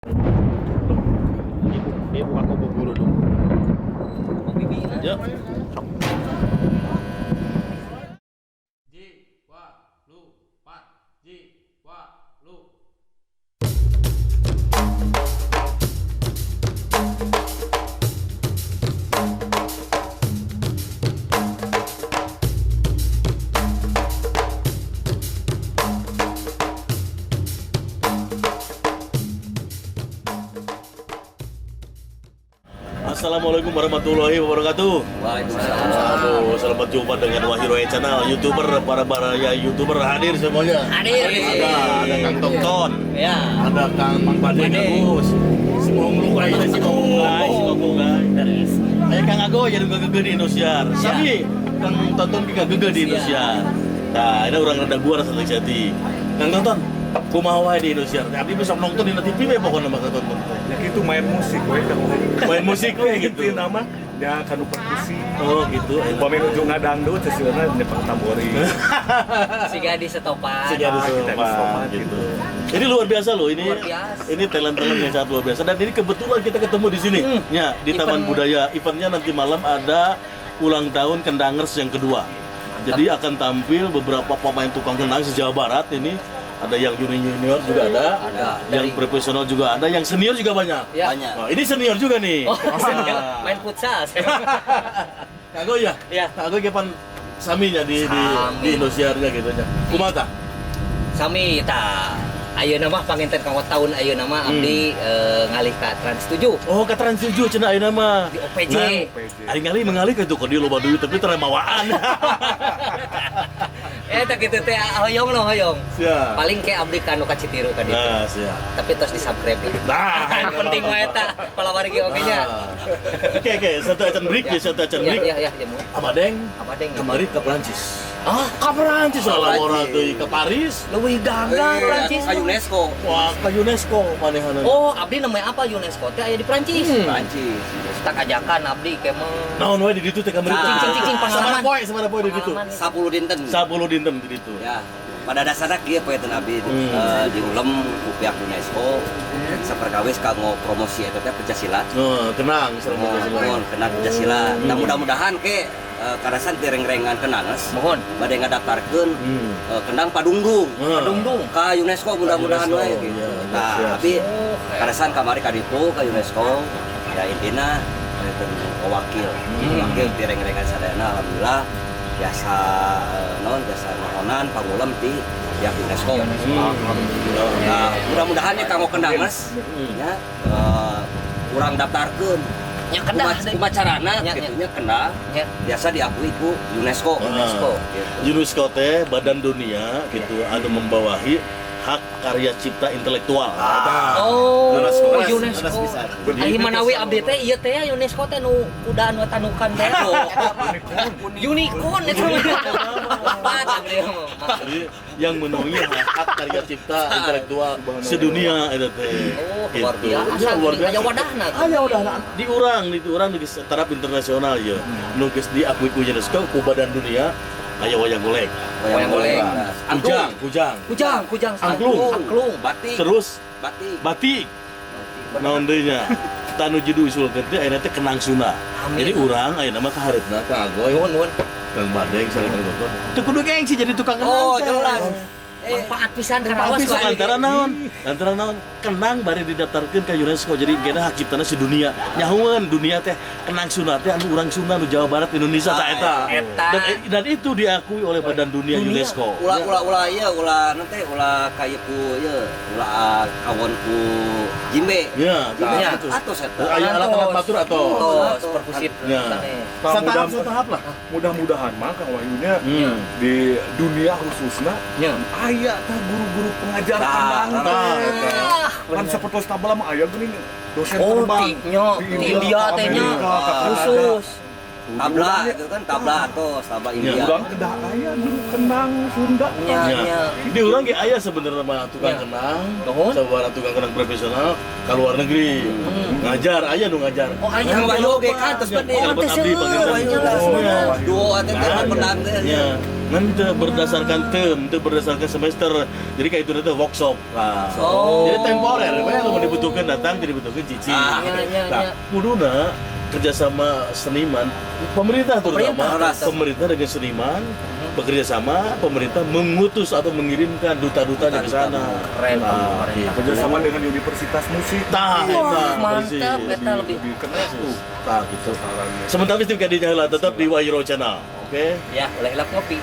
Ibu aku berburu dulu. Mau bibi lah. Ya. Assalamualaikum warahmatullahi wabarakatuh. Waalaikumsalam. Halo, selamat jumpa dengan Wahyu Roy Channel. YouTuber, para YouTuber hadir semuanya. Hadir. Ada Kang Tongton. Ya. Ada Kang Bade Agus. Si Mongluk aja si Mongluk. Saya Kang Ago jadi gege di Indosiar. Sami Kang Tonton juga gege di Indosiar. Nah, ini orang rada gua rasa jati. Kang Tonton, kumaha wae di Indosiar. Tapi besok nonton di TV we pokoknya mah Kang Tonton. Ya gitu main musik we Main musik we gitu. nama ya kanu perkusi. Oh gitu. Pemain ujung ngadangdut sesuatu Jepang tambori. Siga di setopan. Sejak Ah, itu kita Pak, sopan gitu. Ini luar biasa loh, ini Luar biasa. ini talent-talent yang sangat luar biasa dan ini kebetulan kita ketemu di sini, ya di Taman Event. Budaya. Eventnya nanti malam ada ulang tahun Kendangers yang kedua. Jadi akan tampil beberapa pemain tukang kendang se-Jawa Barat ini. Ada yang junior juga ada, yang Dari- profesional juga ada, yang senior juga banyak. Ya. Banyak. Nah, ini senior juga nih. Oh, main futsal. Kago ya? Ya. Kago kapan saminya di Sami. Indosiarnya gitu nya. Kumaha? Sami ta. Ayeuna mah panginten kanggo tahun ayeuna mah abdi ngalih ka Trans 7 Oh, ke Trans 7 cenah ayeuna mah. di OPJ. Ari ngali mengalih itu kok dia loba duit tapi teremawaan. Tak kitu teh hoyong lo hoyong. Siap. Paling ke abdi kanu ka Citiru ka ditu. Nah, siap. Tapi tos di-subscribe ya. Nah, Penting wae eta palawari ge oge nya. Oke, satu acan break ya, satu acan break. Ya, Mu. Abadeng Apa deng? kemarin ke Prancis. Ah, Ke Prancis lah Prancis. orang tuh ke Paris. leuwih gagah Prancis. Ka UNESCO. Wah, ke UNESCO manehanana. Oh, abdi namanya apa UNESCO teh aya di Prancis. Prancis. Tak ajakan abdi ke mah. Naon wae di ditu teh kamari. Cicing, pengalaman. Sabaraha poe di ditu. Pengalaman. 10 dinten. 10 dinten di ditu. Ya. Pada dasarnya kieu poe teh Nabi diulem ku pihak UNESCO saperkawis kanggo promosi eta teh Pancasila. Oh, kenang serba Mohon kena Pancasila. Dan mudah-mudahan ke karasan tireng-rengan kenanges Mohon. bade ngadaftarkeun kendang Padungdung. Padungdung. Ka UNESCO mudah-mudahan UNESCO, wae gitu. iya, Nah, siap. tapi karasan kamari ka ditu ka UNESCO ya intina itu wakil. Wakil tireng-rengan sadayana alhamdulillah biasa biasa mohonan pangulam di pihak UNESCO. Alhamdulillah. Nah, mudah-mudahan ya kanggo kendanges ya kurang daftarkeun. Nya kedah deui. Kumacarana Ya, gitu ya. nya kendang Ya. biasa diakui ku UNESCO. UNESCO. Gitu. UNESCO teh badan dunia gitu anu membawahi hak karya cipta intelektual. Oh, UNESCO. UNESCO. Ari manawi abdi teh ieu teh UNESCO teh nu kuda anu tanukan teh. Unicorn eta mah. Abdi mah. Jadi yang memenuhi hak karya cipta intelektual sedunia itu teh. Oh, luar Gitu. biasa. Ya, luar biasa. Aya wadahna. Aya wadahna diurang di taraf internasional ya. Nu geus diakui ku UNESCO ku badan dunia aya wayang golek. Wayang golek. Kujang, Angklung. Batik. Terus Batik. batik. Naon deui nya? Tanu judu usulkeun teh ayeuna teh kenang Sunda. Amin. Jadi urang ayeuna mah kahareupna ka Agoy. Nuhun. Kang Badeng sareng Kang Tonton. Teu kudu gengsi jadi tukang kenang. Oh, teh. jelas. Manfaat pisan karawas Tapi antara naon kenang bari didaftarkeun ka UNESCO jadi kena hak ciptana sedunia. Nyahueun dunia teh kenang Sunda teh anu urang Sunda anu Jawa Barat Indonesia tah eta. Eta. Dan itu diakui oleh badan dunia UNESCO. Ulah ieu ulah nanti ulah kayu ku ieu ulah kawon ku Jimbe. Ya, Jimbe Ya. atos eta. aya alat alat batur atau Tos perkusip. Ya. tane. satahap lah. Mudah-mudahan mah Kang Wahyunya Hmm. di dunia khususnya Nya. aya tah guru-guru pengajar Tah, kendang tah, teh. Ah, Kan sapertos tabala mah aya geuning dosen Oh, terbang nya, di India ke teh nya. Amerika, ke Kanada. Khusus. Tabla itu kan tabla atos, tabla India. Urang kedah aya guru kendang Sunda. Nya, Ya. nya. Di urang ge aya sebenarnya mah tukang Ya. kenang, Nuhun. sabaraha tukang kenang profesional ka luar negeri. Ngajar aya nu ngajar. Oh, aya Yang Wahyu ge kan terus Ya, gede. sahabat abdi panggil Wahyu lah. Oh, ya. Duo ate teh pedang teh. Ya. Nanti berdasarkan term, itu berdasarkan semester. Jadi kayak itu nanti workshop. Nah, Oh. jadi temporer. Kalau dibutuhkan datang, jadi dibutuhkan cici. Nah, kuduna kerjasama seniman, pemerintah terutama, Pemerintah. pemerintah dengan seniman bekerja sama, pemerintah mengutus atau mengirimkan duta-dutanya ke sana. Keren, Nah, keren. gitu. Kerjasama dengan universitas musik. Tah, eta, Mantap, persis. eta lebih keren tuh. Nah, gitu. Sementara itu kadinya lah tetap di Wairo Channel, oke? Ya, boleh hilap ngopi.